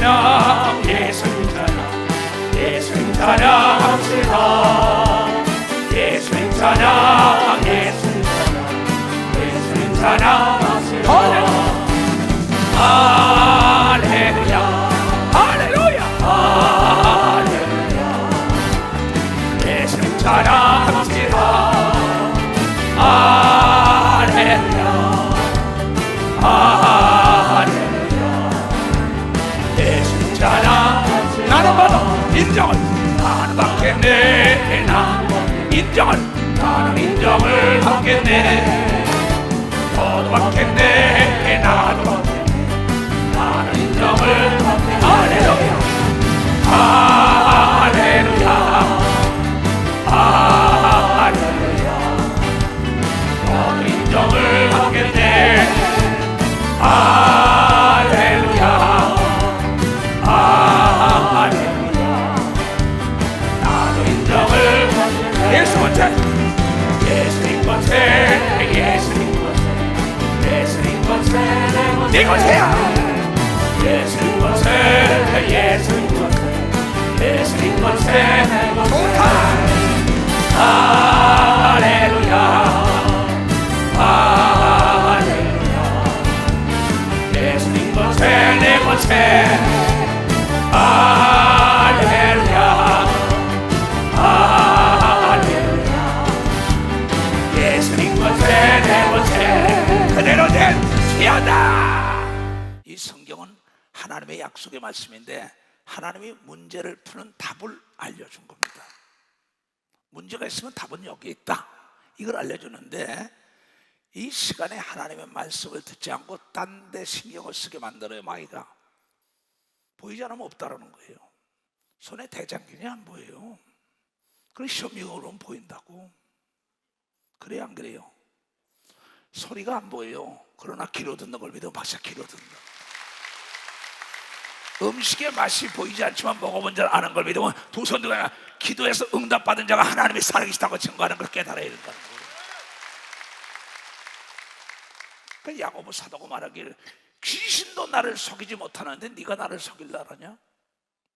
찬양, 예수님 찬양, 예수님 찬양합시다. 예수님 찬양, 예수님 찬양, 예수님 찬양합시다. 할렐루야, 할렐루야, 할렐루야. 예수님 찬양합시다. 할렐루야, 할렐루야. 예수님 찬양. 나는 바로 인정을, 나는 받겠네. 나는 인정을, 나는 인정을 받겠네. 너도 받겠네. 나도 받겠네. 나는 인정을 받겠네. 할렐루야, 할렐루야, 할렐루야. 너도 인정을 받겠네. 할렐루야, 할렐루야. 나도 인정을 받겠네. 예수 권세, 예수님 권세, 예수님 권세, 예수님 권세, 내 권세야. 예수님 권세, 예수님 권세, 예수님 권세, 좋다. 할렐루야, 할렐루야. 예수님 권세, 내 권세. 할렐루야, 할렐루야. 예수님 권세, 내 권세. 그대로 된 피하다. 이 성경은 하나님의 약속의 말씀인데 하나님이 문제를 푸는 답을 알려준 겁니다. 문제가 있으면 답은 여기 있다, 이걸 알려주는데 이 시간에 하나님의 말씀을 듣지 않고 딴 데 신경을 쓰게 만들어요. 마귀가 보이지 않으면 없다라는 거예요. 손에 대장균이 안 보여요. 그럼 시험용으로는 보인다고. 그래요, 안 그래요? 소리가 안 보여요. 그러나 귀로 듣는 걸 믿어. 박사 귀로 듣는다. 음식의 맛이 보이지 않지만 먹어본 줄 아는 걸 믿으면 두 손 들고 기도해서 응답받은 자가 하나님이 살아계시다고 증거하는 걸 깨달아야 된다는 거예요. 그 야고보 사도가 말하기를 귀신도 나를 속이지 못하는데 네가 나를 속일라 하냐?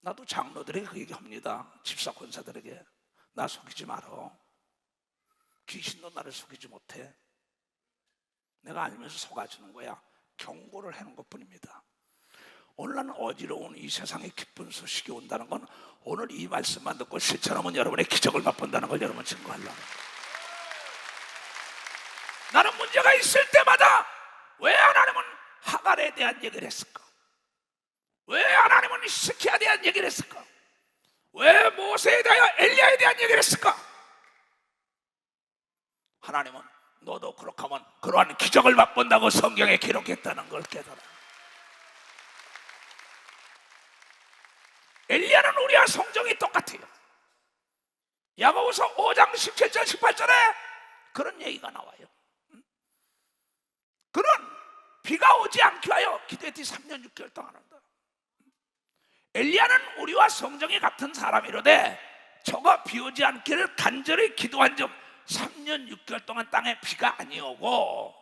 나도 장로들에게 그 얘기합니다. 집사 권사들에게 나 속이지 말어. 귀신도 나를 속이지 못해. 내가 알면서 속아주는 거야. 경고를 해놓은 것뿐입니다. 오늘 나는 어지러운 이 세상에 기쁜 소식이 온다는 건 오늘 이 말씀만 듣고 실천하면 여러분의 기적을 맛본다는 걸 여러분 증거하려고. 나는 문제가 있을 때마다 왜 하나님은 하갈에 대한 얘기를 했을까? 왜 하나님은 히스기야에 대한 얘기를 했을까? 왜 모세에 대하여 엘리야에 대한 얘기를 했을까? 하나님은 너도 그렇게 하면 그러한 기적을 맛본다고 성경에 기록했다는 걸 깨달아. 엘리야는 우리와 성정이 똑같아요. 야고보서 5장 17절 18절에 그런 얘기가 나와요. 그는 비가 오지 않게 하여 기도했더니 3년 6개월 동안 한다. 엘리야는 우리와 성정이 같은 사람이로되 저가 비 오지 않기를 간절히 기도한 적 3년 6개월 동안 땅에 비가 아니오고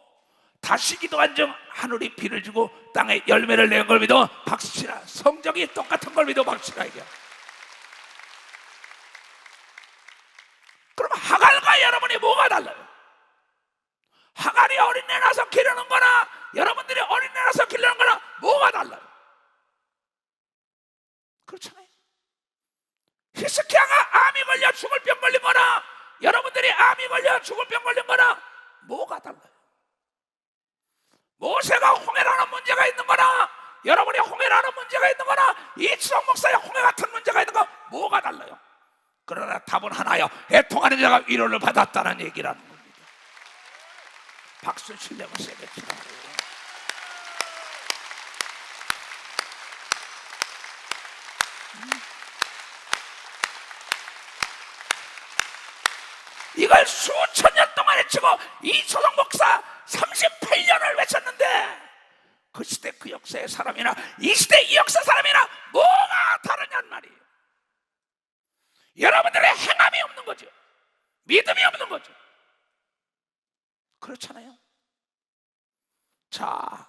다시 기도한 적 하늘이 비를 주고 땅에 열매를 내는 걸 믿어 박수치라. 성정이 똑같은 걸 믿어 박수치라. 이게 그럼 하갈과 여러분이 뭐가 달라요? 하갈이 어린애 낳아서 기르는 거나 여러분들이 어린애 낳아서 기르는 거나 뭐가 달라요? 그렇잖아요. 히스기야가 암이 걸려 죽을 병 걸린 거나 여러분들이 암이 걸려 죽을 병 걸린 거나 뭐가 달라요? 모세가 홍해라는 문제가 있는 거나 여러분이 홍해라는 문제가 있는 거나 이치성 목사의 홍해 같은 문제가 있는 거 뭐가 달라요? 그러나 답은 하나요. 애통하는 자가 위로를 받았다는 얘기라는 겁니다. 박수 치려면 세게 치라고. 이걸 수천 년 동안 외치고 이초성 목사 38년을 외쳤는데 그 시대 그 역사의 사람이나 이 시대 이 역사 사람이나 뭐가 다르냔 말이에요. 여러분들의 행함이 없는 거죠. 믿음이 없는 거죠. 그렇잖아요. 자,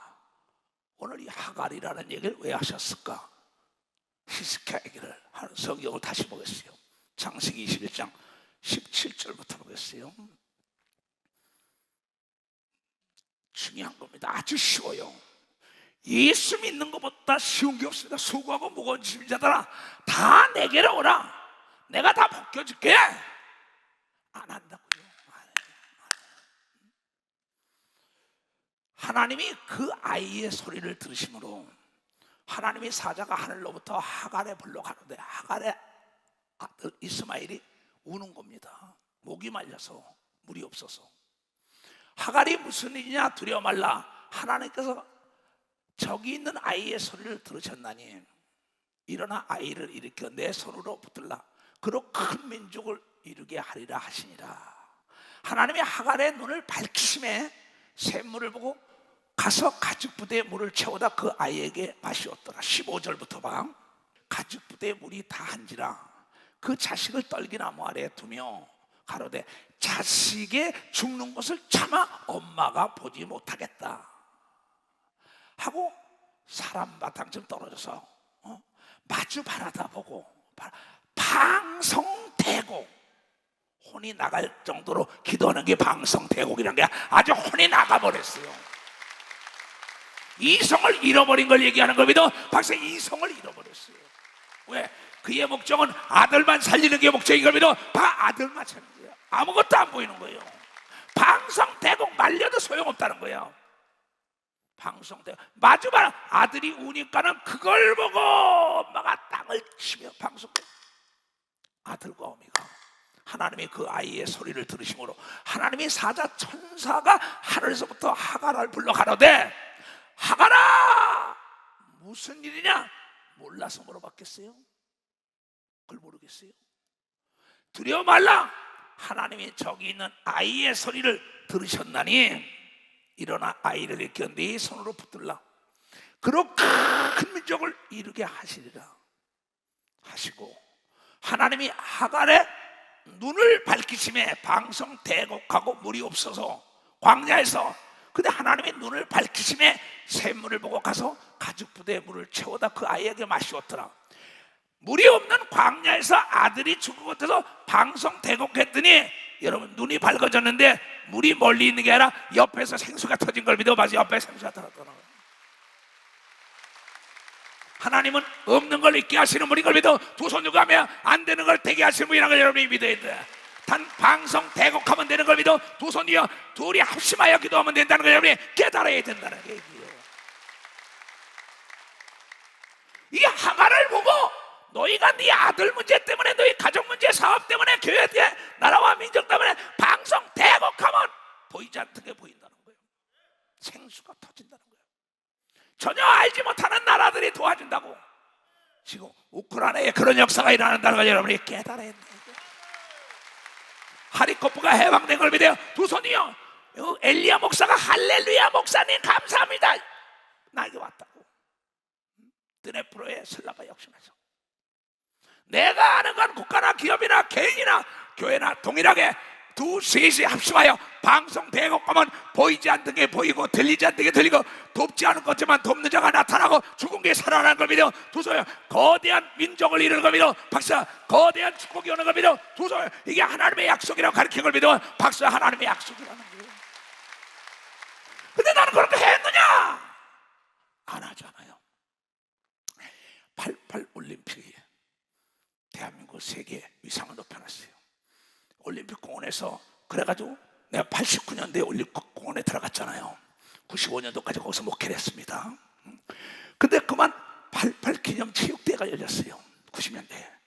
오늘 이 하갈이라는 얘기를 왜 하셨을까? 히스기야 얘기를 하는 성경을 다시 보겠어요. 창세기 21장 17절부터 보겠어요. 중요한 겁니다. 아주 쉬워요. 예수 믿는 것보다 쉬운 게 없습니다. 수고하고 무거운 짐진 자들아 다 내게로 오라. 내가 다 벗겨줄게. 안 한다고요. 하나님이 그 아이의 소리를 들으심으로 하나님의 사자가 하늘로부터 하갈에 불러가는데 하갈의 아들 이스마엘이 우는 겁니다. 목이 말려서 물이 없어서. 하갈이 무슨 일이냐 두려워 말라. 하나님께서 저기 있는 아이의 소리를 들으셨나니 일어나 아이를 일으켜 내 손으로 붙들라. 그로 큰 민족을 이루게 하리라 하시니라. 하나님이 하갈의 눈을 밝히심에 샘물을 보고 가서 가죽부대에 물을 채우다 그 아이에게 마시었더라. 15절부터 봐. 가죽부대에 물이 다한지라 그 자식을 떨기나무 아래에 두며 가로되 자식의 죽는 것을 차마 엄마가 보지 못하겠다 하고 사람 바탕쯤 떨어져서 마주 바라다보고 방성대곡, 혼이 나갈 정도로 기도하는 게 방성대곡이라는 게 아주 혼이 나가버렸어요. 이성을 잃어버린 걸 얘기하는 겁니다. 박사 이성을 잃어버렸어요. 왜? 그의 목적은 아들만 살리는 게 목적인 겁니다. 아들만 살리는 거예요. 아무것도 안 보이는 거예요. 방성대곡 말려도 소용없다는 거예요. 방성대곡 마주봐. 아들이 우니까는 그걸 보고 엄마가 땅을 치며 방성대곡. 아들과 어미가 하나님이 그 아이의 소리를 들으심으로 하나님이 사자 천사가 하늘에서부터 하갈을 불러 가로되 하갈아 무슨 일이냐? 몰라서 물어봤겠어요? 그걸 모르겠어요? 두려워 말라. 하나님이 저기 있는 아이의 소리를 들으셨나니 일어나 아이를 일으켜 네 손으로 붙들라. 그로 큰 민족을 이루게 하시리라 하시고 하나님이 하갈의 눈을 밝히심에 방성대곡하고 물이 없어서 광야에서 근데 하나님의 눈을 밝히심에 샘물을 보고 가서 가죽부대에 물을 채워다 그 아이에게 마시었더라. 물이 없는 광야에서 아들이 죽은 것 같아서 방성대곡했더니 여러분 눈이 밝아졌는데 물이 멀리 있는 게 아니라 옆에서 생수가 터진 걸 믿어. 맞아, 옆에 생수가 터졌더라고요. 하나님은 없는 걸 있게 하시는 분인 걸 믿어. 두 손 들고 하면 안 되는 걸 되게 하시는 분이라는 걸 여러분이 믿어야 돼. 단 방성대곡하면 되는 걸 믿어. 두 손이요 둘이 합심하여 기도하면 된다는 걸 여러분이 깨달아야 된다는 게 얘기예요. 이 하갈을 보고 너희가 네 아들 문제 때문에 너희 가족 문제 사업 때문에 교회 때 나라와 민족 때문에 방성대곡하면 보이지 않던 게 보인다는 거예요. 생수가 터진다는 거예요. 전혀 알지 못하는 나라들이 도와준다고. 지금 우크라이나에 그런 역사가 일어난다는 걸 여러분이 깨달아야 돼요. 하리코프가 해방된 걸 믿어요. 두 손이요 엘리야 목사가 할렐루야 목사님 감사합니다 나에게 왔다고. 드네프로의 슬라바 역신에서 내가 아는 건 국가나 기업이나 개인이나 교회나 동일하게 두셋이 합심하여 방성대곡하면 보이지 않던 게 보이고 들리지 않던 게 들리고 돕지 않은 것지만 돕는 자가 나타나고 죽은 게 살아나는 걸 믿어. 두 손 거대한 민족을 이루는 걸 믿어. 박사 거대한 축복이 오는 걸 믿어. 두 손 이게 하나님의 약속이라고 가르치는 걸 믿어. 박사 하나님의 약속이라는 거예요. 근데 나는 그렇게 했느냐? 안 하잖아요. 88 올림픽이 대한민국 세계 위상을 높여놨어요. 올림픽 공원에서 그래가지고 내가 89년도에 올림픽 공원에 들어갔잖아요. 95년도까지 거기서 목회를 했습니다. 근데 그만 88 기념 체육대회가 열렸어요. 90년대에.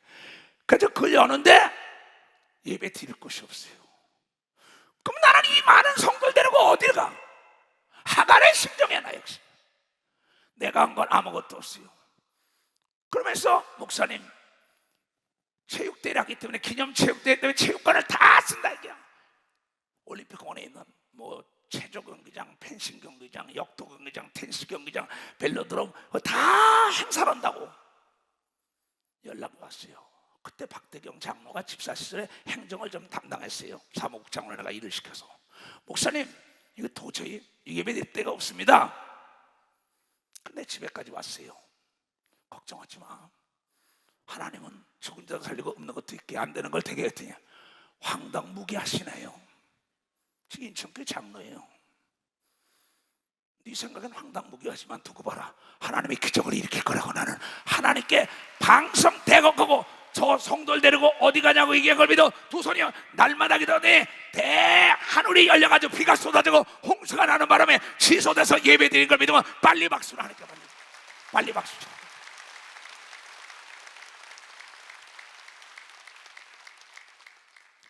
그래서 그걸 여는데 예배 드릴 곳이 없어요. 그럼 나는 이 많은 성도들 데리고 어딜 가? 하갈의 심정이야 나 역시. 내가 한 건 아무것도 없어요. 그러면서 목사님 체육대회를 하기 때문에 기념체육대회 때문에 체육관을 다 쓴다 이게. 올림픽 공원에 있는 뭐 체조 경기장, 펜싱 경기장, 역도 경기장, 테니스 경기장, 벨로드롬 다 행사를 한다고 연락이 왔어요. 그때 박대경 장로가 집사 시절에 행정을 좀 담당했어요. 사무국 장로를 내가 일을 시켜서 목사님 이거 도저히 예배 드릴 데가 없습니다. 근데 집에까지 왔어요. 걱정하지 마. 하나님은 죽은 자도 살리고 없는 것도 있게 안 되는 걸 되게 했더니 황당무계하시네요. 지금 인천교회 장로예요. 네 생각엔 황당무계하지만 두고 봐라, 하나님이 기적을 일으킬 거라고. 나는 하나님께 방성대곡하고 저 성도를 데리고 어디 가냐고 얘기한 걸 믿어. 두 손이 날마다 기도하니 대하늘이 열려가지고 비가 쏟아지고 홍수가 나는 바람에 취소돼서 예배드린 걸 믿으면 빨리 박수를 하니까 빨리 박수 쳐.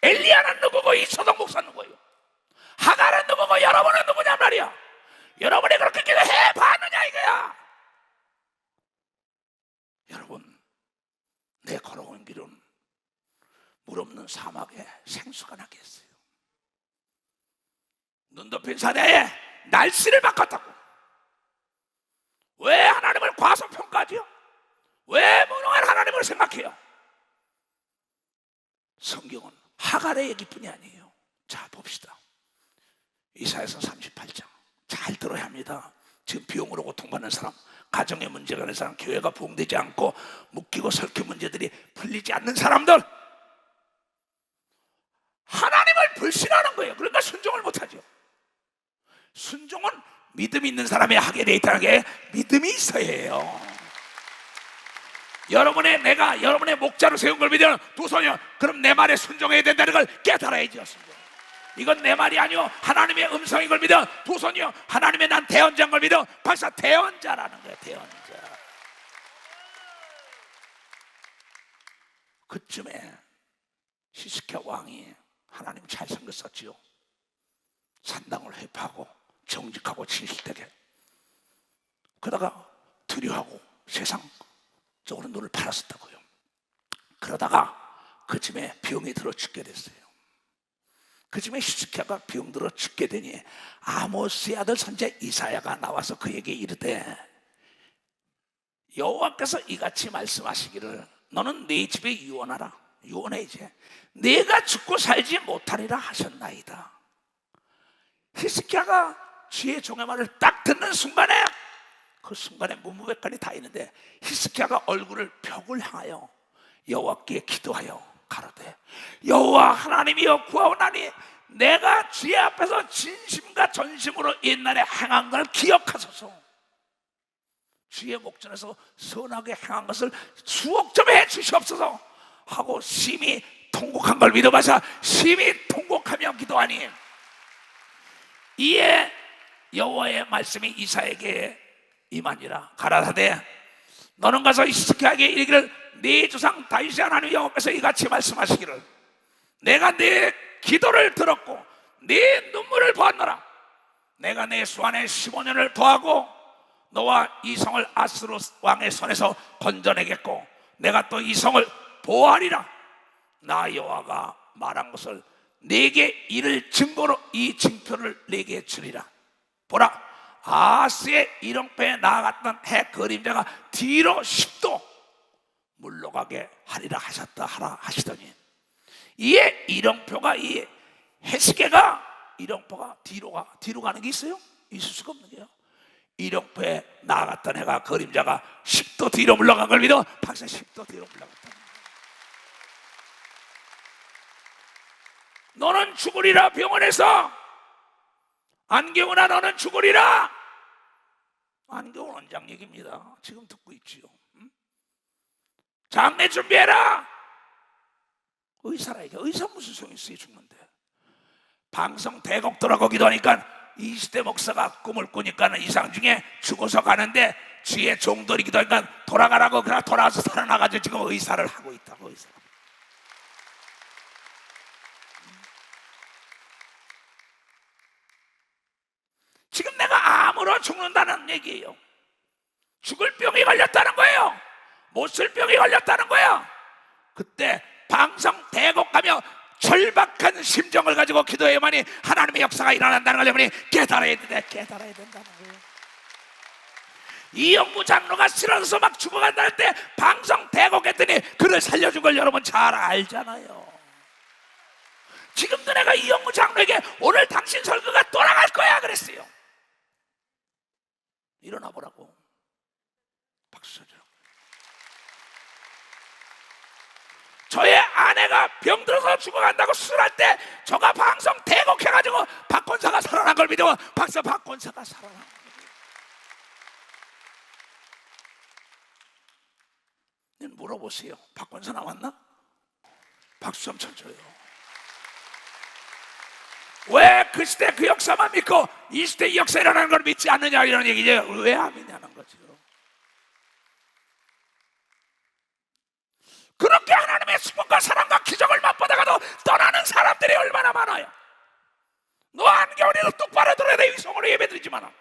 엘리야는 누구고 이소동 목사는 누구예요? 하갈은 누구고 여러분은 누구냐 말이야. 여러분이 그렇게 기도해 봤느냐 이거야. 여러분, 내 걸어온 길은 물 없는 사막에 생수가 나게 했어요. 눈 덮인 산에 날씨를 바꿨다고. 왜 하나님을 과소평가하지요? 왜 무능한 하나님을 생각해요? 성경은 하갈의 얘기뿐이 아니에요. 자, 봅시다. 이사야서 38장 잘 들어야 합니다. 지금 비용으로 고통받는 사람, 가정의 문제가 있는 사람, 교회가 부흥되지 않고 묶이고 설킨 문제들이 풀리지 않는 사람들, 하나님을 불신하는 거예요. 그러니까 순종을 못하죠. 순종은 믿음 있는 사람이 하게 돼 있다는 게 믿음이 있어야 해요. 여러분의 목자로 세운 걸 믿으면 두 손이요, 그럼 내 말에 순종해야 된다는 걸 깨달아야죠. 순종. 이건 내 말이 아니요 하나님의 음성인 걸 믿어. 두 손이요, 하나님의 난 대언자인 걸 믿어. 벌써 대언자라는 거예요. 대언자. 그쯤에 히스기야 왕이 하나님 잘 생겼었지요. 산당을 회파하고 정직하고 진실되게, 그러다가 두려워하고 세상적으로 눈을 팔았었다고요. 그러다가 그쯤에 병이 들어 죽게 됐어요. 그쯤에 히스기야가 병 들어 죽게 되니 아모스의 아들 선지자 이사야가 나와서 그에게 이르되, 여호와께서 이같이 말씀하시기를 너는 네 집에 유언하라. 유언해. 이제 내가 죽고 살지 못하리라 하셨나이다. 히스기야가 주의 종의 말을 딱 듣는 순간에, 그 순간에 문무백관이 다 있는데 히스기야가 얼굴을 벽을 향하여 여호와께 기도하여 가로되, 여호와 하나님이여 구하오나니 내가 주의 앞에서 진심과 전심으로 옛날에 행한 걸 기억하소서. 주의 목전에서 선하게 행한 것을 수억 점 해 주시옵소서 하고 심히 통곡한 걸 믿어봐서 심히 통곡하며 기도하니, 이에 여호와의 말씀이 이사야에게 임하니라. 가라사대 너는 가서 히스기야에게 이르기를, 네 조상 다윗의 하나님 여호와께서 이같이 말씀하시기를, 내가 네 기도를 들었고 네 눈물을 보았노라. 내가 내 수완에 15년을 더하고 너와 이 성을 아스로 왕의 손에서 건져내겠고 내가 또 이 성을 보호하리라. 나 여호와가 말한 것을 네게 이를 증거로 이 징표를 네게 주리라. 보라, 아스의 이렁패에 나아갔던 해 그림자가 뒤로 10도 물러가게 하리라 하셨다 하라 하시더니, 이에 이렁표가, 이 히스기야가 이렁표가 뒤로 가는 게 있어요? 있을 수가 없는 게요. 이렁표에 나아갔던 해가 그림자가 10도 뒤로 물러간 걸 믿어. 박사 10도 뒤로 물러갔다. 너는 죽으리라. 병원에서 안경훈아 너는 죽으리라. 안경훈 원장 얘기입니다. 지금 듣고 있지요. 장례 준비해라. 의사라. 이게 의사 무슨 소용이 있어요? 죽는데. 방송 대곡 돌아가고 기도하니까 20대 목사가 꿈을 꾸니까 이상 중에 죽어서 가는데 주의 종들이 기도하니까 돌아가라고. 그러나 돌아와서 살아나가지고 지금 의사를 하고 있다고. 의사. 지금 내가 암으로 죽는다는 얘기예요. 죽을 병이 걸렸다는 거예요. 못 쓸 병이 걸렸다는 거예요. 그때 방송 대곡하며 절박한 심정을 가지고 기도해야만이 하나님의 역사가 일어난다는 걸 여러분이 깨달아야 된다는 거예요. 이영구 장로가 쓰러져서 막 죽어간다 할 때 방송 대곡했더니 그를 살려준 걸 여러분 잘 알잖아요. 지금도 내가 이영구 장로에게 오늘 당신 설교가 돌아갈 거야 그랬어요. 일어나 보라고. 박수 쳐주라고. 아내가 병들어서 죽어간다고 수술할 때 저가 방송 대곡해가지고 박 권사가 살아난 걸 믿으면 박사 박 권사가 살아난 거예요. 물어보세요. 박 권사 나왔나? 박수 좀 쳐줘요. 왜 그 시대 그 역사만 믿고 이 시대 이 역사 일어나는 걸 믿지 않느냐, 이런 얘기죠. 왜 안 믿냐는 거죠. 그렇게 하나님의 수분과 사랑과 기적을 맛보다가도 떠나는 사람들이 얼마나 많아요. 너 한겨울에도 똑바로 들어야 돼. 이성으로 예배드리지 마라.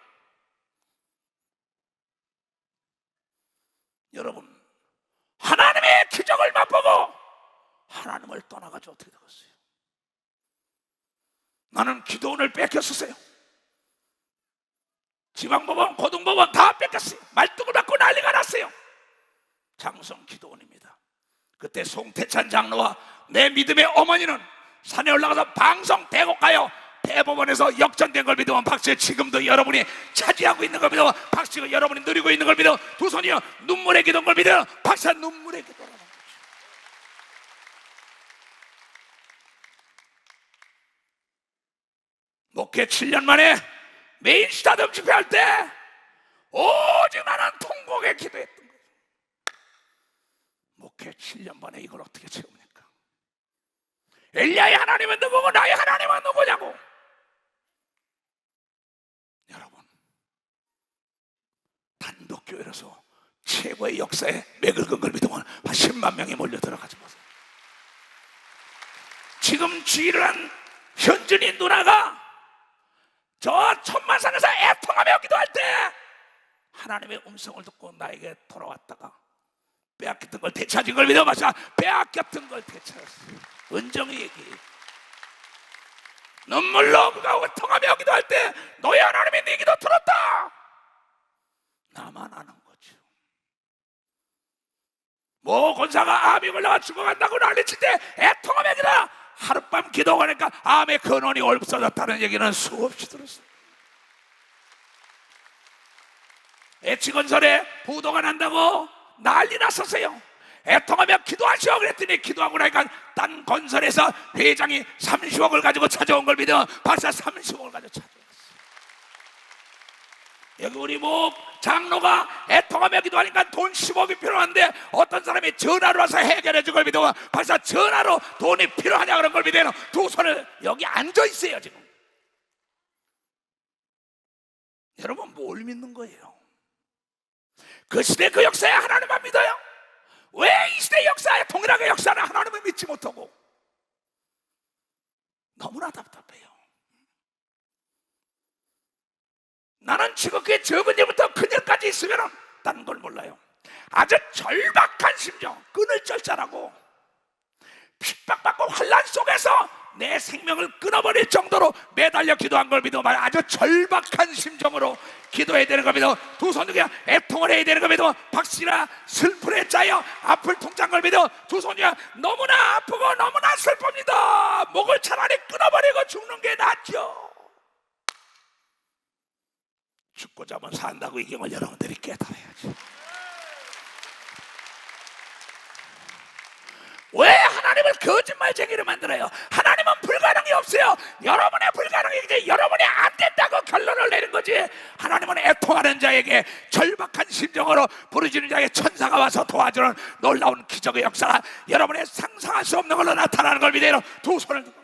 여러분, 하나님의 기적을 맛보고 하나님을 떠나가지고 어떻게 되겠어요? 나는 기도원을 뺏겼었어요. 지방법원, 고등법원 다 뺏겼어요. 말뚝을 받고 난리가 났어요. 장성 기도원입니다. 그때 송태찬 장로와 내 믿음의 어머니는 산에 올라가서 방송 대곡 가요. 대법원에서 역전된 걸 믿으면 박수에 지금도 여러분이 차지하고 있는 걸 믿으면 박수가 여러분이 누리고 있는 걸 믿어. 두 손이요 눈물의 기도인 걸 믿어. 박수가 눈물의 기도라는 거죠. 목회 7년 만에 메인 스타덤 집회할 때 오직 나는 통곡에 기도했던 거예요. 목회 7년 만에 이걸 어떻게 채웁니까? 엘리야의 하나님은 누구고 나의 하나님은 누구냐고. 여러분, 단독교회로서 최고의 역사에 맥을 건 걸 믿으면 한 10만 명이 몰려 들어가지 마세요. 지금 주의를 한 현준이 누나가 저 천만산에서 애통하며 기도할 때 하나님의 음성을 듣고 나에게 돌아왔다가 빼앗겼던 걸 되찾은 걸 믿어. 마셔. 빼앗겼던 걸 되찾았어요. 은정이 얘기. 눈물로 그가 애통하며 기도할 때 너의 하나님이 네 기도 들었다. 나만 아는 거죠. 뭐 권사가 암이 걸려가 죽어간다고 난리칠 때 애통하며 기도. 하룻밤 기도하니까 암의 근원이 없어졌다는 얘기는 수없이 들었어요. 애치건설에 부도가 난다고 난리 났었어요. 애통하며 기도하시오 그랬더니 기도하고 나니까 딴 건설에서 회장이 30억을 가지고 찾아온 걸 믿어. 박사 30억을 가지고 찾아왔어요. 여기 우리 목 장로가 애통하며 기도하니까 돈 10억이 필요한데 어떤 사람이 전화로 와서 해결해 준 걸 믿어. 박사 전화로 돈이 필요하냐 그런 걸 믿어. 두 손을 여기 앉아 있어요 지금. 여러분 뭘 믿는 거예요? 그 시대 그 역사에 하나님만 믿어요? 왜 이 시대 역사에 동일하게 역사는 하나님을 믿지 못하고? 너무나 답답해요. 나는 지극히 적은 일부터 큰 일까지 있으면 딴 걸 몰라요. 아주 절박한 심정, 끊을 절자라고 핍박받고 환난 속에서 내 생명을 끊어버릴 정도로 매달려 기도한 걸 믿어. 아주 절박한 심정으로 기도해야 되는 걸 믿어. 두 손으로 그냥 애통을 해야 되는 걸 믿어. 박씨나 슬픔에 짜여 아플 통장 걸 믿어. 두 손이야 너무나 아프고 너무나 슬픕니다. 목을 차라리 끊어버리고 죽는 게 낫죠. 죽고자 하면 산다고 이 경을 여러분들이 깨달아야지. 왜 하나님을 거짓말쟁이로 만들어요? 하나님은 불가능이 없어요. 여러분의 불가능이 이제 여러분이 안 된다고 결론을 내는 거지. 하나님은 애통하는 자에게 절박한 심정으로 부르짖는 자에게 천사가 와서 도와주는 놀라운 기적의 역사가 여러분의 상상할 수 없는 걸로 나타나는 걸 믿어요. 두 손을 들고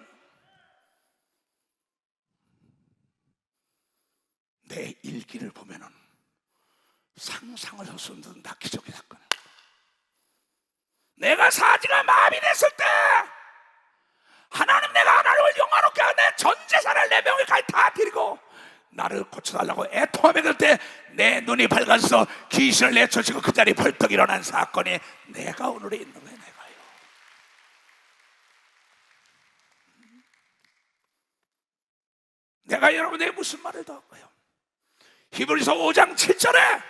내 일기를 보면은 상상을 할 수 없는 다 기적의 사건. 내가 사지가 마음이 됐을 때 하나님 내가 하나님을 영화롭게 하고 내 전 재산을 내 명예까지 다 드리고 나를 고쳐달라고 애통하며 그럴 때 내 눈이 밝아서 귀신을 내쫓고 그 자리에 벌떡 일어난 사건이 내가 오늘에 있는 거예요. 내가요. 내가 여러분에게 무슨 말을 더 할까요? 히브리서 5장 7절에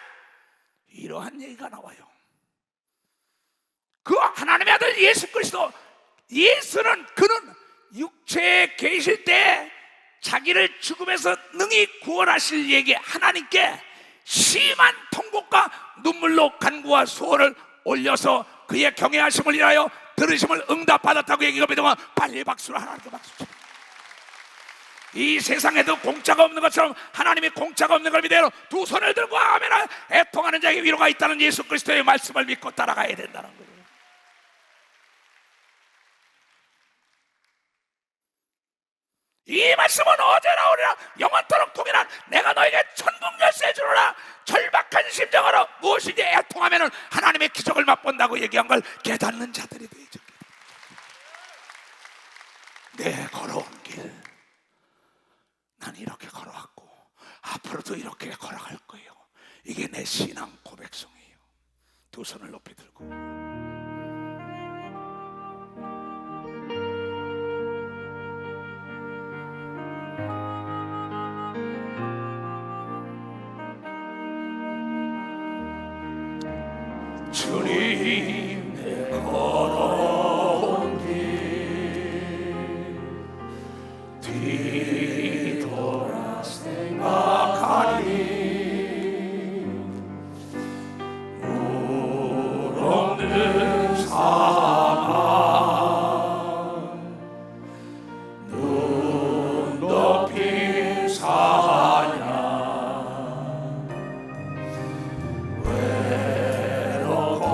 이러한 얘기가 나와요. 그 하나님의 아들 예수 그리스도, 예수는 그는 육체에 계실 때 자기를 죽음에서 능히 구원하실 얘기 하나님께 심한 통곡과 눈물로 간구와 소원을 올려서 그의 경외하심을 인하여 들으심을 응답받았다고 얘기가 되면 빨리 박수로 하나님께 박수 쳐. 이 세상에도 공짜가 없는 것처럼 하나님이 공짜가 없는 걸 믿어요. 두 손을 들고 아멘. 애통하는 자에게 위로가 있다는 예수 그리스도의 말씀을 믿고 따라가야 된다는 거예요. 이 말씀은 어제나 오리라 영원토록 동일한 내가 너에게 천국 열쇠 주노라. 절박한 심정으로 무엇이지 애통하면 하나님의 기적을 맛본다고 얘기한 걸 깨닫는 자들이 되죠. 내 걸어온 길 난 이렇게 걸어왔고 앞으로도 이렇게 걸어갈 거예요. 이게 내 신앙 고백성이에요. 두 손을 높이 들고 주님 내 걸어온 길 뒤돌아 생각하니 물 없는 사막 눈 덮인 사냥 외롭고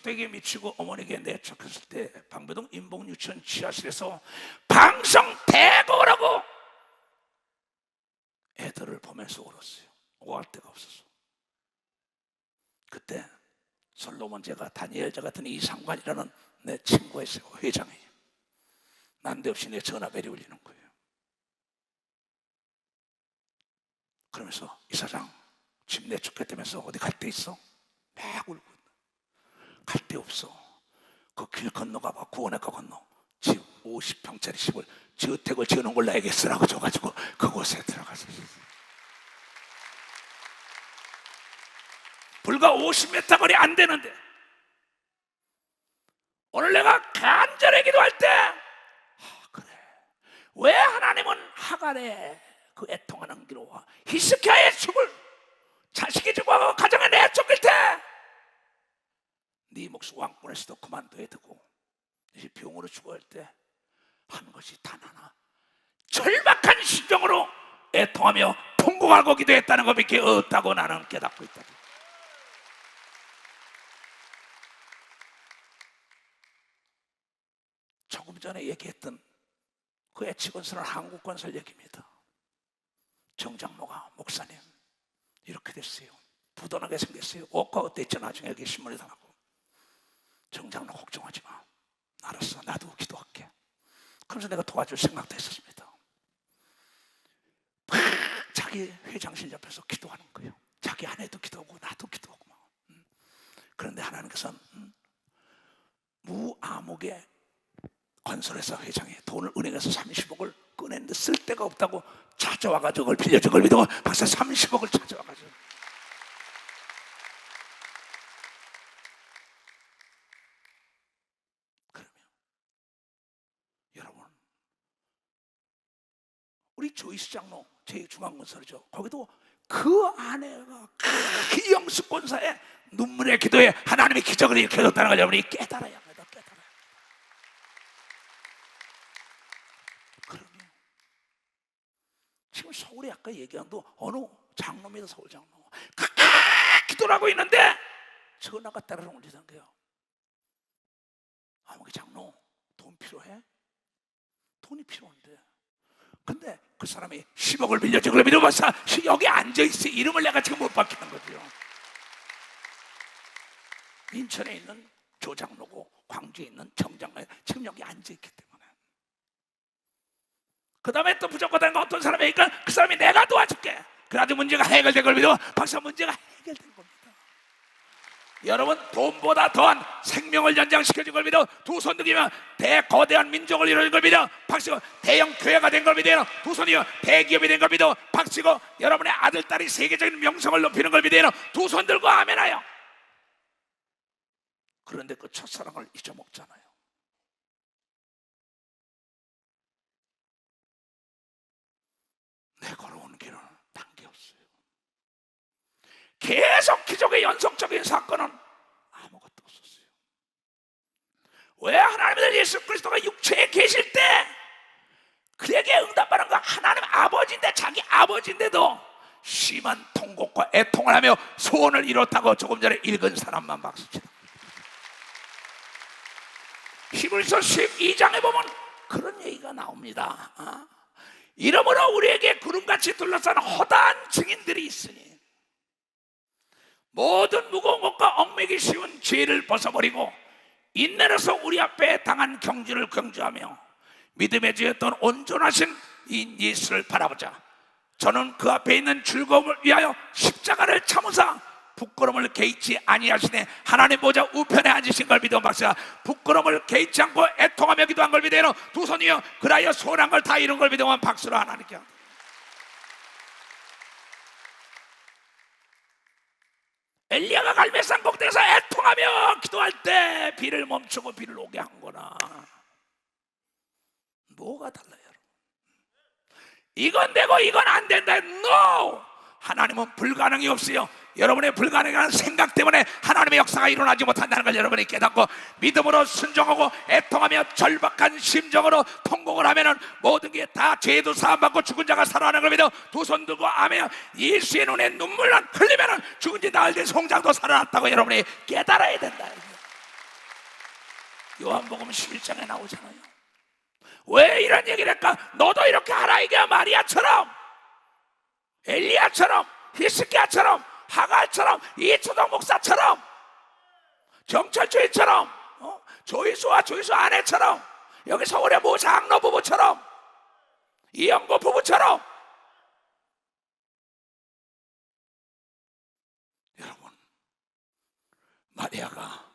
족대기에 미치고 어머니에게 내쫓겼을 때 방배동 인봉유치원 지하실에서 방송 대고를 하고 애들을 보면서 울었어요. 오할 데가 없어서. 그때 솔로몬 제가 다니엘 저 같은 이 상관이라는 내 친구가 있어요. 회장이. 난데없이 내 전화벨이 울리는 거예요. 그러면서 이 사장 집 내쫓겠다면서 어디 갈 데 있어? 막 울고 갈 데 없어. 그 길 건너가봐. 구원회가 건너 집 50평짜리 집을 저택을 지어놓은 걸 나에게 쓰라고 줘가지고 그곳에 들어가서 불과 50m 거리 안 되는데 오늘 내가 간절히 기도할 때 그래 왜 하나님은 하갈의 그 애통하는 기로와 히스기야의 죽을 자식이 죽어가고 가정에 내쫓길 때 네 목숨 왕권에서도 그만둬야 되고 이제 병으로 죽어갈 때 한 것이 단 하나 절박한 심정으로 애통하며 통곡하고 기도했다는 것밖에 없다고 나는 깨닫고 있다. 조금 전에 얘기했던 그 애치건설은 한국건설 얘기입니다. 정장로가 목사님 이렇게 됐어요. 부도나게 생겼어요. 옷과 어땠죠? 나중에 여기 신문에 나가고. 정장로 걱정하지 마. 알았어, 나도 기도할게. 그래서 내가 도와줄 생각도 했었습니다. 자기 회장실 옆에서 기도하는 거예요. 자기 아내도 기도하고 나도 기도하고 막. 그런데 하나님께서는 무아목의 건설회사 회장이 돈을 은행에서 30억을 꺼냈는데 쓸 데가 없다고 찾아와가지고 그걸 빌려준 걸 믿어 박사 30억을 찾아와가지고. 그러면 여러분 우리 조이스 장로 제2중앙건설이죠. 거기도 그 아내가 그 영수권사에 눈물의 기도에 하나님의 기적을 일으켜줬다는 걸 여러분이 깨달아야 합니다. 그러면 지금 서울에 아까 얘기한 또 어느 장로입니다. 서울 장로 기도를 하고 있는데 전화가 따르릉 울리던 거예요. 아무개 장로 돈 필요해? 돈이 필요한데 근데 그 사람이 10억을 빌려줘. 그러면 이러면서 여기 앉아있어. 이름을 내가 지금 못 밝히는 거죠. 인천에 있는 조장로고 광주에 있는 정장로에 지금 여기 앉아있기 때문에 그 다음에 또 부족하다는 거 어떤 사람이니까 그 사람이 내가 도와줄게. 그래가지고 문제가 해결된 걸 믿어. 박사 문제가 해결된 겁니다. 여러분 돈보다 더한 생명을 연장시켜준 걸 믿어. 두 손 들이면 대거대한 민족을 이루는 걸 믿어. 박수고 대형 교회가 된 걸 믿어. 두 손이요 대기업이 된 걸 믿어. 박수고 여러분의 아들 딸이 세계적인 명성을 높이는 걸 믿어. 두 손 들고 아멘하여. 그런데 그 첫사랑을 잊어먹잖아요. 내 걸어오는 길은 단 게 없어요. 계속 기적의 연속적인 사건은 아무것도 없었어요. 왜 하나님의 예수 그리스도가 육체에 계실 때 그에게 응답하는 거 하나님 아버지인데 자기 아버지인데도 심한 통곡과 애통을 하며 소원을 이뤘다고 조금 전에 읽은 사람만 박수치다. 히브리서 12장에 보면 그런 얘기가 나옵니다. 이러므로 우리에게 구름같이 둘러싼 허다한 증인들이 있으니 모든 무거운 것과 얽매기 쉬운 죄를 벗어버리고 인내로서 우리 앞에 당한 경주를 경주하며 믿음의 주였던 온전하신 이 예수를 바라보자. 저는 그 앞에 있는 즐거움을 위하여 십자가를 참으사 부끄러움을 개의치 아니하시네. 하나님 보좌 우편에 앉으신 걸 믿어 박사. 부끄러움을 개의치 않고 애통하며 기도한 걸 믿어. 두 손이여 그라여 소원한 걸 다 이룬 걸 믿어. 박수로 하나님께. 엘리야가 갈멜산 꼭대기에서 애통하며 기도할 때 비를 멈추고 비를 오게 한 거나 뭐가 달라요? 이건 되고 이건 안 된다. No! 하나님은 불가능이 없어요. 여러분의 불가능한 생각 때문에 하나님의 역사가 일어나지 못한다는 걸 여러분이 깨닫고 믿음으로 순종하고 애통하며 절박한 심정으로 통곡을 하면은 모든 게 다 죄도 사함받고 죽은 자가 살아나는 걸 믿어. 두 손 들고 아멘. 예수의 눈에 눈물만 흘리면은 죽은 지 나흘 된 송장도 살아났다고 여러분이 깨달아야 된다. 요한복음 11장에 나오잖아요. 왜 이런 얘기를 할까? 너도 이렇게 하라, 이게 마리아처럼, 엘리야처럼, 히스기야처럼, 하갈처럼, 이초동 목사처럼, 정철주의처럼, 조이수와 조이수 아내처럼, 여기 서울의 모 장로 부부처럼, 이영고 부부처럼. 여러분, 마리아가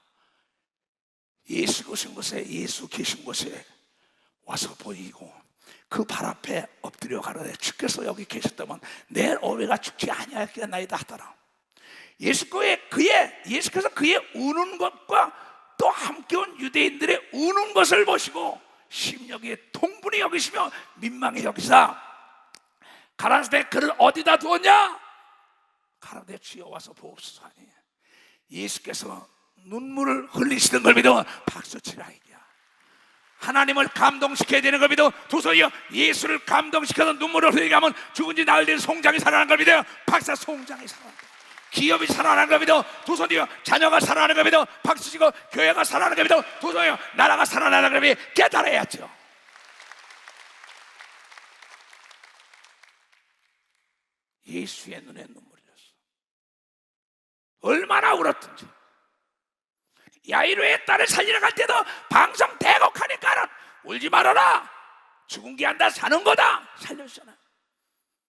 예수 계신 곳에 와서 보이고 그 발 앞에 엎드려 가라되 주께서 여기 계셨다면 내 어미가 죽지 아니하겠나이다 하더라. 예수께서 그의 우는 것과 또 함께 온 유대인들의 우는 것을 보시고 심령에 통분히 여기시며 민망히 여기사 가라사대 그를 어디다 두었냐? 가라사대 주여 와서 보옵소서 하니 예수께서 눈물을 흘리시는 걸 믿어 박수치라. 이게 하나님을 감동시켜야 되는 걸 믿어 두 손이여 예수를 감동시켜서 눈물을 흘리게 하면 죽은 지 나흘 된 송장이 살아나는 걸 믿어 박사. 송장이 살아난다. 기업이 살아나는 걸 믿어 두 손이여 자녀가 살아나는 걸 믿어 박수치고 교회가 살아나는 걸 믿어 두 손이여 나라가 살아나는 걸 믿어 깨달아야죠. 예수의 눈에 눈물이었어. 얼마나 울었든지. 야이로의 딸을 살리러 갈 때도 방송 대곡하니까는 울지 말아라, 죽은 게 아니라 사는 거다 살려주잖아.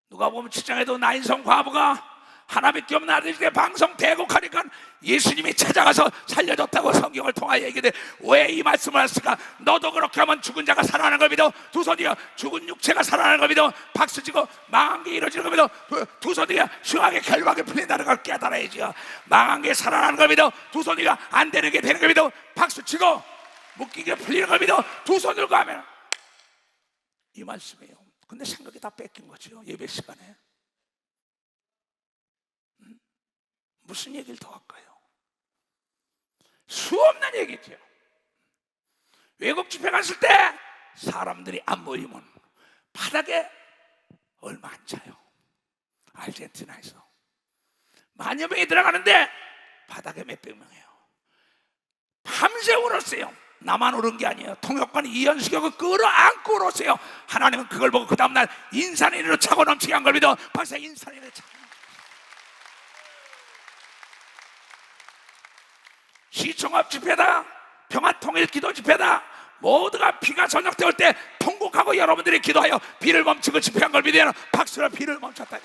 누가 보면 7장에도 나인성 과부가 하나밖에 없는 아들인데 방송 대곡하니까 예수님이 찾아가서 살려줬다고 성경을 통하여 얘기해. 왜 이 말씀을 했을까? 너도 그렇게 하면 죽은 자가 살아나는 걸 믿어 두 손이여 죽은 육체가 살아나는 걸 믿어 박수치고 망한 게 이루어지는 걸 믿어 두 손이여 수학의 결박이 풀린다는 걸 깨달아야지요. 망한 게 살아나는 걸 믿어 두 손이여 안 되는 게 되는 걸 믿어 박수치고 묶이게 풀리는 걸 믿어 두 손 들고 하면 이 말씀이에요. 근데 생각이 다 뺏긴 거죠. 예배 시간에 무슨 얘기를 더 할까요? 수없는 얘기죠. 외국 집회 갔을 때 사람들이 안 모이면 바닥에 얼마 안 차요. 아르헨티나에서 만여 명이 들어가는데 바닥에 몇백 명이에요. 밤새 울었어요. 나만 울은 게 아니에요. 통역관 이현숙이 끌어안고 울었어요. 하나님은 그걸 보고 그 다음날 인산인으로 차고 넘치게 한 걸 믿어 박사. 인산인으로 차고 시청 앞 집회다, 평화통일 기도 집회다, 모두가 비가 저녁 때 올 때 통곡하고 여러분들이 기도하여 비를 멈추고 집회한 걸 믿어요. 박수로 비를 멈췄다.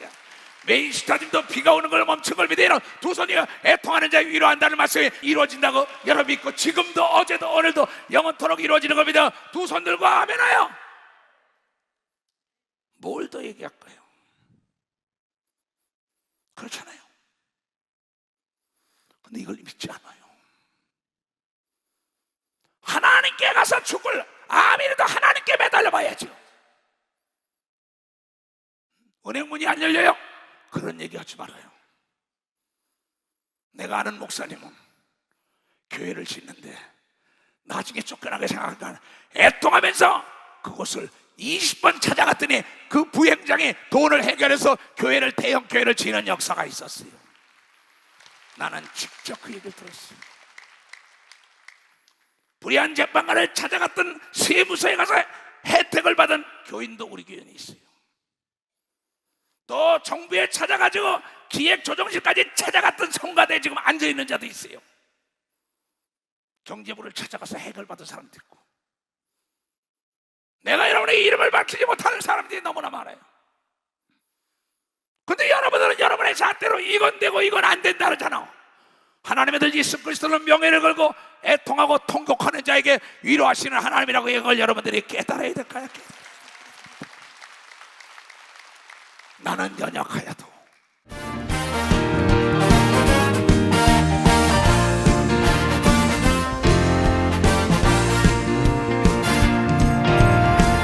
메인 스타디움도 비가 오는 걸 멈춘 걸 믿어요. 두 손이 애통하는 자 위로한다는 말씀이 이루어진다고 여러분 믿고 지금도 어제도 오늘도 영원토록 이루어지는 걸 믿어 두 손 들고 아멘하여. 뭘 더 얘기할까요? 그렇잖아요. 근데 이걸 믿지 않아요. 하나님께 가서 죽을 아멘이라도 하나님께 매달려 봐야죠. 은행문이 안 열려요? 그런 얘기 하지 말아요. 내가 아는 목사님은 교회를 짓는데 나중에 쫓겨나게 생각하니까 애통하면서 그곳을 20번 찾아갔더니 그 부행장이 돈을 해결해서 대형 교회를 지는 역사가 있었어요. 나는 직접 그 얘기를 들었어요. 불의한 재판관을 찾아갔던 세무서에 가서 혜택을 받은 교인도 우리 교회에 있어요. 또 정부에 찾아가지고 기획조정실까지 찾아갔던 성가대에 지금 앉아있는 자도 있어요. 경제부를 찾아가서 해결받은 사람도 있고. 내가 여러분의 이름을 밝히지 못하는 사람들이 너무나 많아요. 근데 여러분들은 여러분의 잣대로 이건 되고 이건 안 된다 그러잖아. 하나님의 아들 예수 그리스도는 명예를 걸고 애통하고 통곡하는 자에게 위로하시는 하나님이라고 이걸 여러분들이 깨달아야 될까요? 나는 연약하여도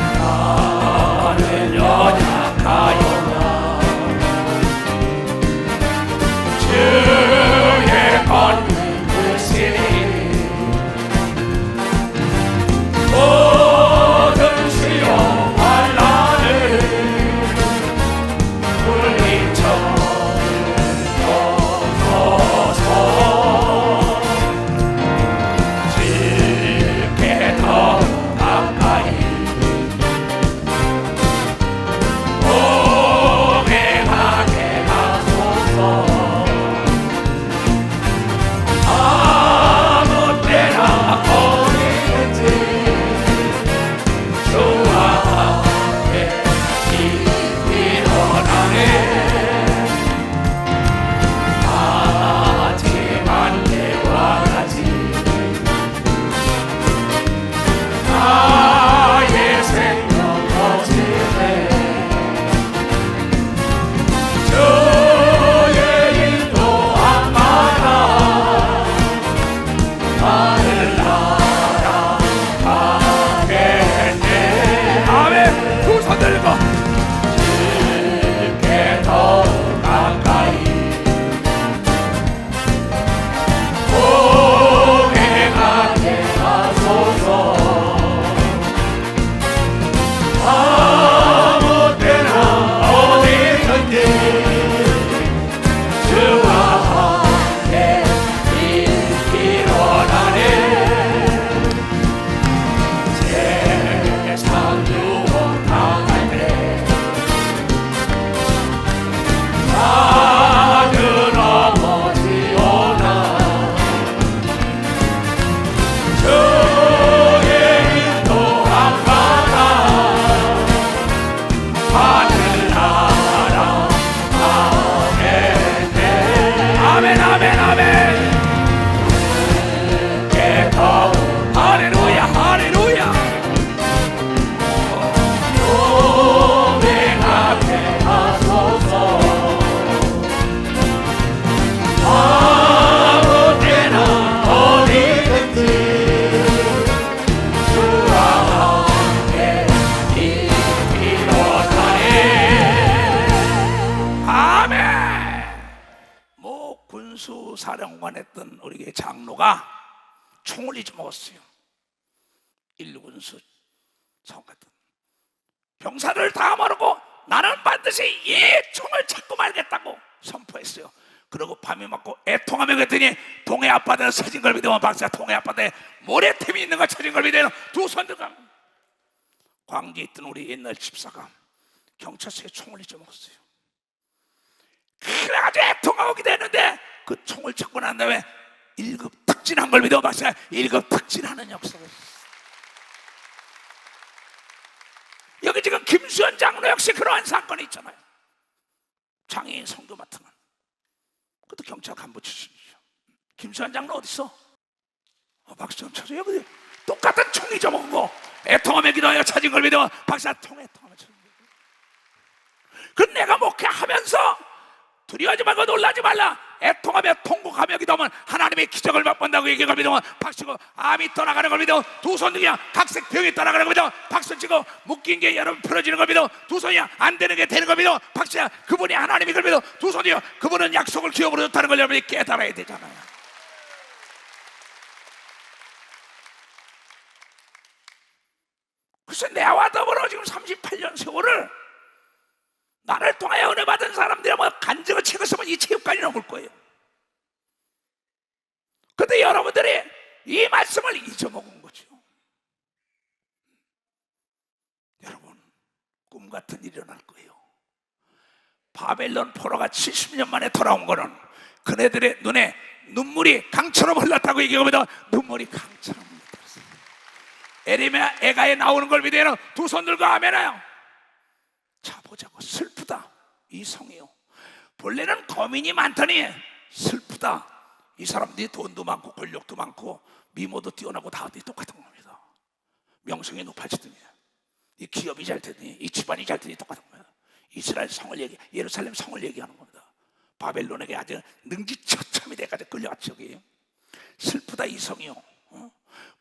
나는 연약하여도 주의 권능을 쓰니 모든 수용할 나를 우리 수사령관 했던 우리 장로가 총을 잊어먹었어요. 1군수 성 같은 병사를 다 모르고 나는 반드시 이 총을 찾고 말겠다고 선포했어요. 그리고 밤이 맞고 애통하며 그랬더니 동해 앞바다에 서진 걸 믿으면 박사 동해 앞바다에 모래템이 있는 걸 찾은 걸 믿으면 두 손 들고 광주에 있던 우리 옛날 집사가 경찰서에 총을 잊어먹었어요. 그래가지고 애통하고 기도했는데 그 총을 찾고 난 다음에 1급 특진한 걸 믿어 박사 1급 특진하는 역사가 있어요. 여기 지금 김수현 장로 역시 그러한 사건이 있잖아요. 장애인 선교 맡은 건 그것도 경찰 간부 출신이죠. 김수현 장로 어디 있어? 박수현 찾아. 여기 똑같은 총 잊어먹고 애통하며 기도하여 찾은 걸 믿어 박사 통해 통하며 찾은 걸. 그 내가 목회하면서 두려워하지 말고 놀라지 말라. 애통하며 통곡하며 기도하면 하나님의 기적을 맛본다고 얘기한 걸 믿으면 박수고 암이 떠나가는 걸 믿어 두 손 등이야 각색 병이 떠나가는 걸 믿어 박수 치고 묶인 게 여러분 풀어지는 걸 믿어 두 손이야 안 되는 게 되는 걸 믿어 박수야 그분이 하나님이 걸 믿어 두 손이요 그분은 약속을 기업으로 줬다는 걸 여러분이 깨달아야 되잖아요. 그래서 내와 더불어 지금 38년 세월을 나를 통하여 은혜 받은 사람들이 뭐 간증을 책을 쓰면 이 체육관이 넘을 거예요. 근데 여러분들이 이 말씀을 잊어먹은 거죠. 여러분 꿈 같은 일이 일어날 거예요. 바벨론 포로가 70년 만에 돌아온 거는 그네들의 눈에 눈물이 강처럼 흘렀다고 얘기합니다. 눈물이 강처럼 흘렀어요. 에레미야 애가에 나오는 걸 믿어요. 두 손 들고 아멘해요. 자 보자고 슬프다 이 성이요 본래는 거민이 많더니 슬프다 이 사람들이 돈도 많고 권력도 많고 미모도 뛰어나고 다 똑같은 겁니다. 명성이 높아지더니 이 기업이 잘 되더니 이 집안이 잘 되더니 똑같은 거예요. 이스라엘 성을 예루살렘 성을 얘기하는 겁니다. 바벨론에게 아주 능지처참이 돼가지고 끌려갔죠. 여기 슬프다 이 성이요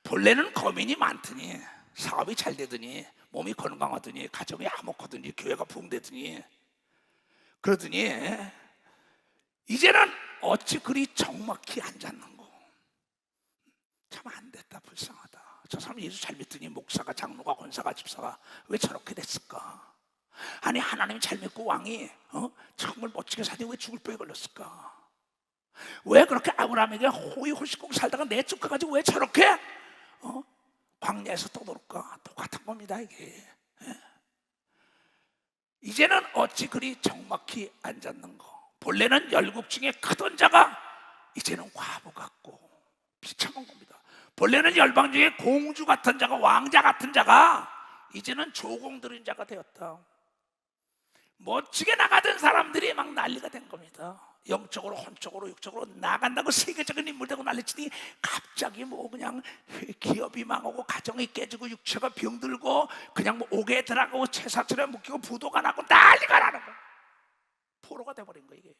본래는 거민이 많더니 사업이 잘 되더니 몸이 건강하더니 가정이 화목하더니 교회가 부흥되더니 그러더니 이제는 어찌 그리 적막히 앉았는고. 참 안됐다 불쌍하다. 저 사람 예수 잘 믿더니 목사가 장로가 권사가 집사가 왜 저렇게 됐을까. 아니 하나님 잘 믿고 왕이 정말 멋지게 사니 왜 죽을 병에 걸렸을까. 왜 그렇게 아브라함에게 호의호식하고 살다가 내쫓겨가지고 왜 저렇게 광야에서 떠돌까. 똑같은 겁니다 이게. 이제는 어찌 그리 적막히 앉았는고. 본래는 열국 중에 크던 자가 이제는 과부 같고 비참한 겁니다. 본래는 열방 중에 공주 같은 자가 왕자 같은 자가 이제는 조공 들인 자가 되었다. 멋지게 나가던 사람들이 막 난리가 된 겁니다. 영적으로 혼적으로 육적으로 나간다고 세계적인 인물 되고 난리치니 갑자기 뭐 그냥 기업이 망하고 가정이 깨지고 육체가 병들고 그냥 뭐 옥에 들어가고 채사철에 묶이고 부도가 나고 난리가 나는 거야. 포로가 돼버린 거야 이게.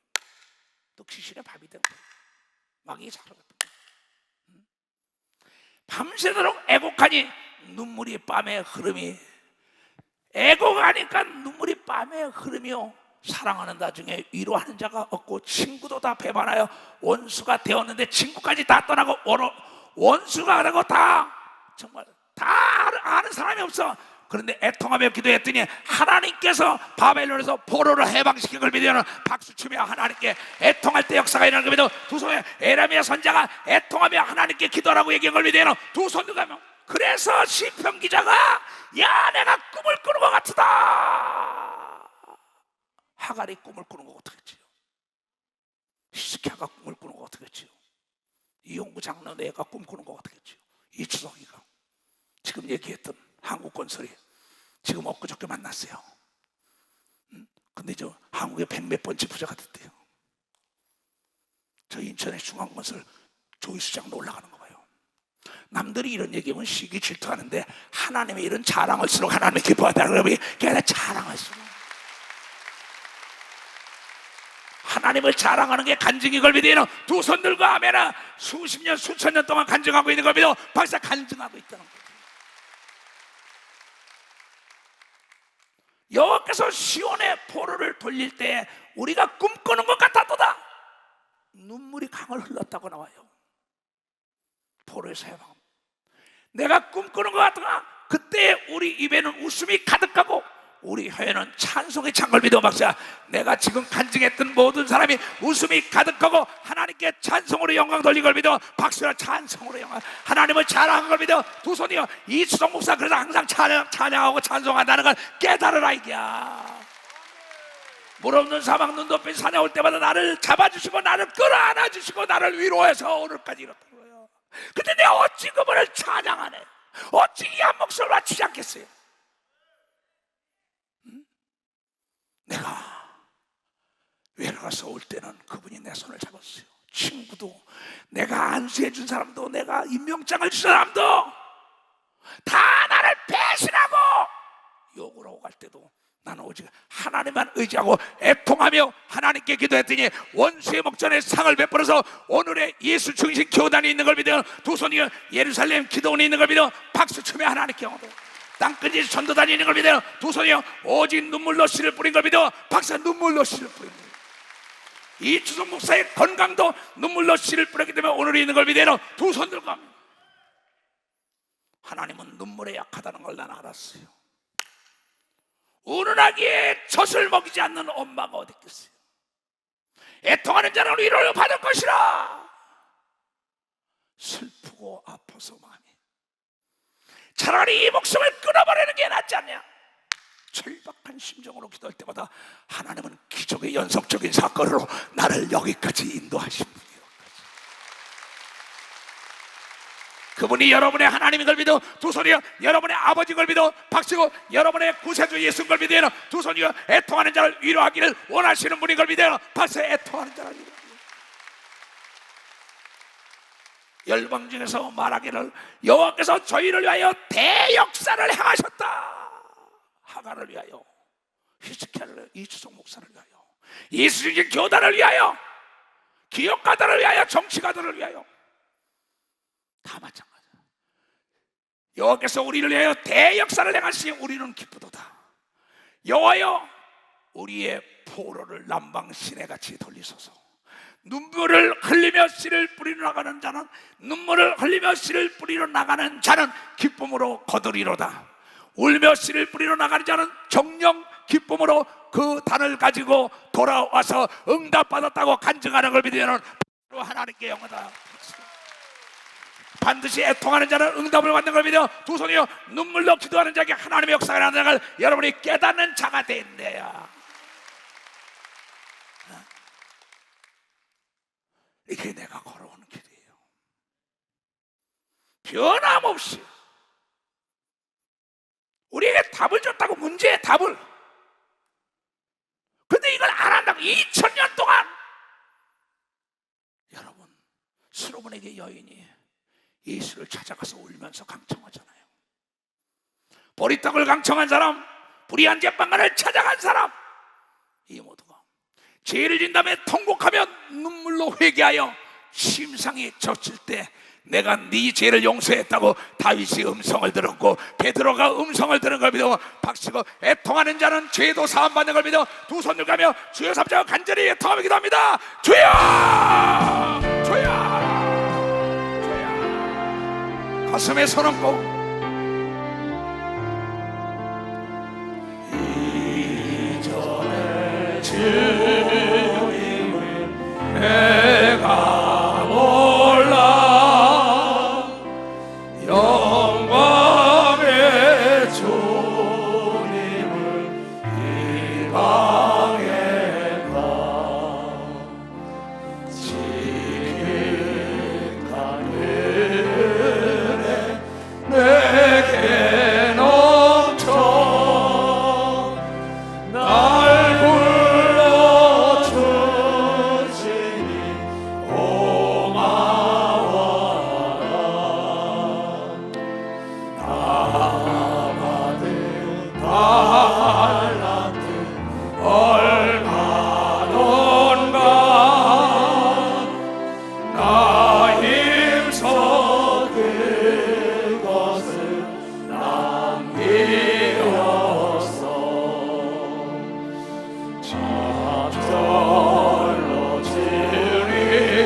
또 귀신의 밥이 된 거야. 마귀의 사로 같은 거야. 밤새도록 애곡하니 눈물이 밤의 흐름이 애곡하니까 눈물이 밤의 흐름이요. 사랑하는 나중에 위로하는 자가 없고 친구도 다 배반하여 원수가 되었는데 친구까지 다 떠나고 원수가 되고 다 정말 다 아는 사람이 없어. 그런데 애통하며 기도했더니 하나님께서 바벨론에서 포로를 해방시킨 걸 믿으면 박수치며 하나님께 애통할 때 역사가 일어나는 걸 믿어 두 손에 에레미야 선자가 애통하며 하나님께 기도하라고 얘기한 걸 믿으면 두 손도 가면 그래서 시편 기자가 야 내가 꿈을 꾸는 것 같다. 하갈이 꿈을 꾸는 거 어떻겠지요? 히스기야가 꿈을 꾸는 거 어떻겠지요? 이용구 장로 내가 꿈꾸는 거 어떻겠지요? 이추석이가 지금 얘기했던 한국건설이 지금 엊그저께 만났어요. 근데 저 한국의 100몇 번째 부자가 됐대요. 저 인천의 중앙건설 조이수 장로 올라가는 거 봐요. 남들이 이런 얘기하면 시기 질투하는데 하나님의 이런 자랑할수록 하나님이 기뻐한다는 거예요. 걔네 자랑할수록 하나님을 자랑하는 게 간증이 걸 믿어요. 두 손 들고 아멘아. 수십 년 수천 년 동안 간증하고 있는 걸 믿어 박사 간증하고 있다는 거예요. 여호와께서 시온의 포로를 돌릴 때 우리가 꿈꾸는 것 같았도다. 눈물이 강을 흘렀다고 나와요. 포로에서 해방. 내가 꿈꾸는 것 같아. 그때 우리 입에는 웃음이 가득하고 우리 혀에는 찬송의 창을 믿어. 박사, 내가 지금 간증했던 모든 사람이 웃음이 가득하고 하나님께 찬송으로 영광 돌린 걸 믿어. 박수라 찬송으로 영광, 하나님을 자랑한 걸 믿어. 두 손이요. 이수성 목사 그래서 항상 찬양하고 찬송한다는 걸 깨달으라 이게야. 물 없는 사막 눈 덮인 산에 올 때마다 나를 잡아주시고 나를 끌어안아 주시고 나를 위로해서 오늘까지 이렇다는 거예요. 근데 내가 어찌 그분을 찬양하네? 어찌 이 한 목소리를 맞추지 않겠어요? 내가 외로워서 올 때는 그분이 내 손을 잡았어요. 친구도, 내가 안수해 준 사람도, 내가 임명장을 준 사람도 다 나를 배신하고 욕을 하고 갈 때도 나는 오직 하나님만 의지하고 애통하며 하나님께 기도했더니 원수의 목전에 상을 베풀어서 오늘의 예수 중심 교단이 있는 걸 믿어. 두 손이 예루살렘 기도원이 있는 걸 믿어. 박수 치며 하나님께 얻어. 땅끝이 전도단이 있는 걸 믿어. 두 손이요. 오직 눈물로 씨를 뿌린 걸 믿어. 박사 눈물로 씨를 뿌린 거예요. 이 주성 목사의 건강도 눈물로 씨를 뿌렸기 때문에 오늘 있는 걸 믿어. 두 손 들고 합니다. 하나님은 눈물에 약하다는 걸 나는 알았어요. 우는 아기에 젖을 먹이지 않는 엄마가 어디 있겠어요? 애통하는 자는 위로를 받을 것이라. 슬프고 아파서 마음이, 차라리 이 목숨을 끊어버리는 게 낫지 않냐? 절박한 심정으로 기도할 때마다 하나님은 기적의 연속적인 사건으로 나를 여기까지 인도하신 분이에요. 그분이 여러분의 하나님인 걸 믿어. 두 손이요. 여러분의 아버지인 걸 믿어. 박수고 여러분의 구세주 예수인 걸 믿어요. 두 손이요. 애통하는 자를 위로하기를 원하시는 분인 걸 믿어요. 박수. 애통하는 자를 위로하기를. 열방 중에서 말하기를 여호와께서 저희를 위하여 대역사를 행하셨다. 하가를 위하여, 히스키야를, 이주성 목사를 위하여, 예수님 교단을 위하여, 기업가들을 위하여, 정치가들을 위하여 다 마찬가지야. 여호와께서 우리를 위하여 대역사를 행하시니 우리는 기쁘도다. 여호와여, 우리의 포로를 남방 시내같이 돌리소서. 눈물을 흘리며 씨를 뿌리러 나가는 자는, 눈물을 흘리며 씨를 뿌리러 나가는 자는 기쁨으로 거두리로다. 울며 씨를 뿌리러 나가는 자는 정령 기쁨으로 그 단을 가지고 돌아와서 응답받았다고 간증하는 걸 믿으면 하나님께 영광이다. 반드시 애통하는 자는 응답을 받는 걸 믿어. 두 손이요. 눈물로 기도하는 자에게 하나님의 역사가 나는 걸 여러분이 깨닫는 자가 된대요. 이게 내가 걸어오는 길이에요. 변함없이 우리에게 답을 줬다고, 문제의 답을. 근데 이걸 안 한다고 2000년 동안. 여러분, 솔로몬에게 여인이 예수를 찾아가서 울면서 강청하잖아요. 보리떡을 강청한 사람, 불의한 제빵관을 찾아간 사람, 이 모두가 죄를 진 다음에 통곡하며 눈물로 회개하여 심상이 젖을 때 내가 네 죄를 용서했다고 다윗이 음성을 들었고 베드로가 음성을 들은 걸 믿어. 박수고 애통하는 자는 죄도 사함받는 걸 믿어. 두 손 들가며 주여 삼자와 간절히 애통하며 기도합니다. 주여, 주여, 주여. 가슴에 손 얹고 이전에 주님을 내가 몰라 영광의 주님을 이 방에 가 지극한 은혜 내게 넘쳐 날 불러주시니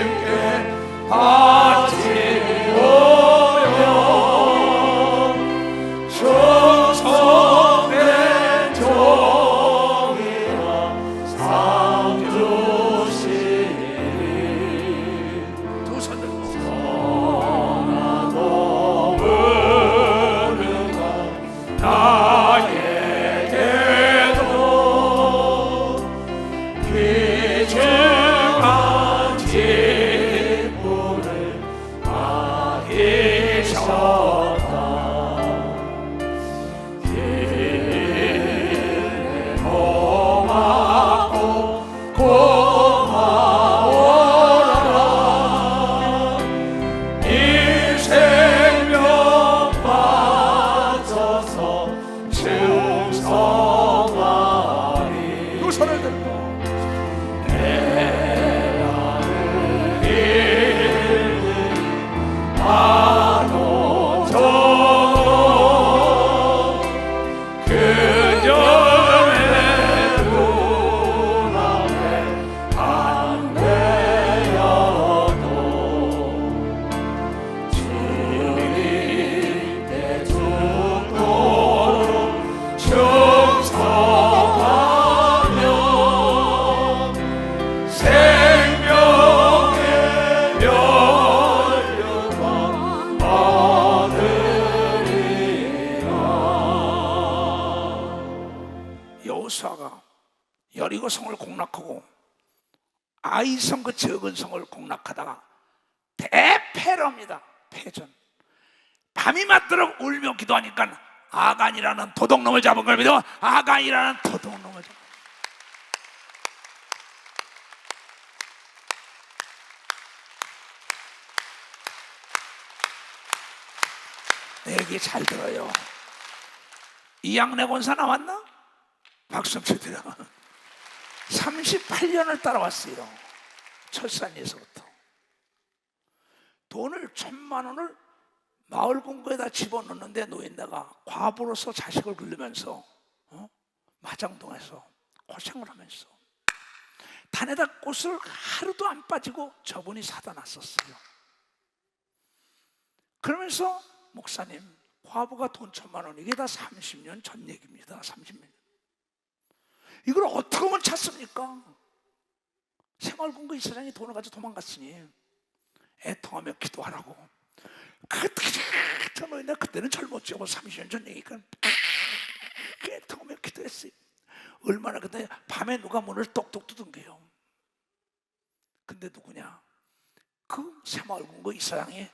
여리고성을 공략하고 아이성 그 적은 성을 공략하다가 대패럽니다. 패전. 밤이 맞도록 울며 기도하니까 아간이라는 도둑놈을 잡은 걸 믿어. 아간이라는 도둑놈을 잡은. 내 얘기 잘 들어요. 이양내 권사 나왔나? 박수 쳐드려. 38년을 따라왔어요. 철산리에서부터. 돈을 1,000만 원을 마을 공고에다 집어넣는데 노인네가 과부로서 자식을 기르면서 마장동에서 고생을 하면서 단에다 꽃을 하루도 안 빠지고 저분이 사다 놨었어요. 그러면서 목사님, 과부가 돈 1,000만 원, 이게 다 30년 전 얘기입니다. 30년. 이걸 어떻게 하면 찾습니까? 새마을금고 이사장이 돈을 가지고 도망갔으니 애통하며 기도하라고. 그때는 젊었죠. 30년 전 얘기니까 애통하며 기도했어요. 얼마나. 근데 밤에 누가 문을 똑똑 두든게요. 근데 누구냐? 그 새마을금고 이사장이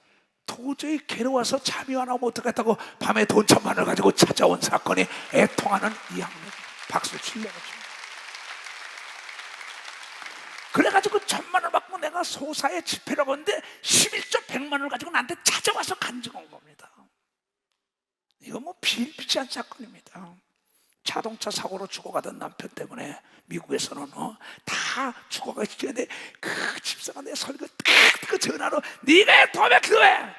도저히 괴로워서 잠이 안 오면 어떡하겠다고 밤에 돈 1,000만 원을 가지고 찾아온 사건이 애통하는 이양내. 박수 치려고. 그래가지고 1,000만 원 받고 내가 소사에 집회라고 했는데 11조 100만 원을 가지고 나한테 찾아와서 간증한 겁니다. 이거 뭐 비일비재한 사건입니다. 자동차 사고로 죽어가던 남편 때문에 미국에서는 다 죽어가시는데 그 집사가 내 설교 그 전화로 네가 도움에 기도해.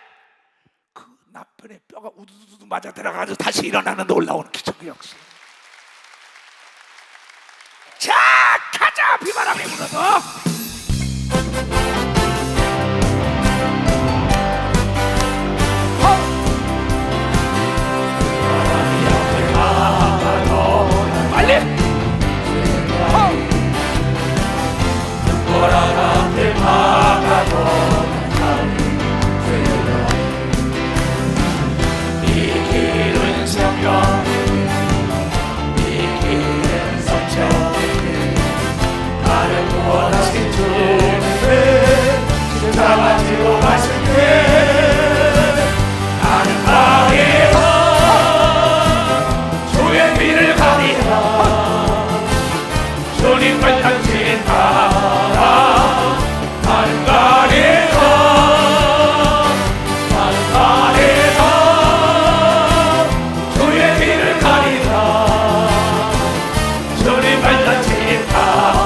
그 남편의 뼈가 우두두두 맞아 들어가서 다시 일어나는 놀라운 기적의 역사. 자, 가자! 비바람이 불어도. 빨리! 눈보라 앞을 막아도 이 길은 성령, 이 길은 성령. 나를 구원하신 주님을 잡아주고 가시네. 나는 강해서 주의 길을 가리라. 주님을 당신 따라. 나는 강해서 주의 길을 가리라. 주님을 당신 따라.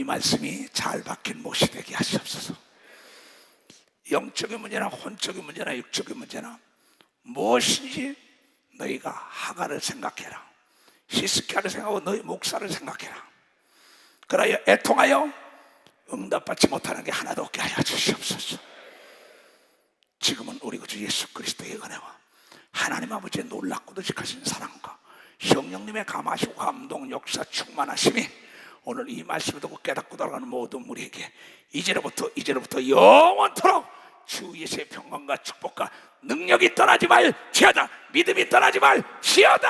말씀이 잘 박힌 몫이 되게 하시옵소서. 영적인 문제나 혼적인 문제나 육적인 문제나 무엇인지 너희가 하가를 생각해라. 히스기야를 생각하고 너희 목사를 생각해라. 그러하여 애통하여 응답받지 못하는 게 하나도 없게 하여 주시옵소서. 지금은 우리 구주 예수 그리스도의 은혜와 하나님 아버지의 놀랍고도 직하신 사랑과 성령님의 감하시고 감동 역사 충만하심이 오늘 이 말씀을 듣고 깨닫고 돌아가는 모든 우리에게 이제로부터 영원토록 주 예수의 평강과 축복과 능력이 떠나지 말지어다. 믿음이 떠나지 말지어다.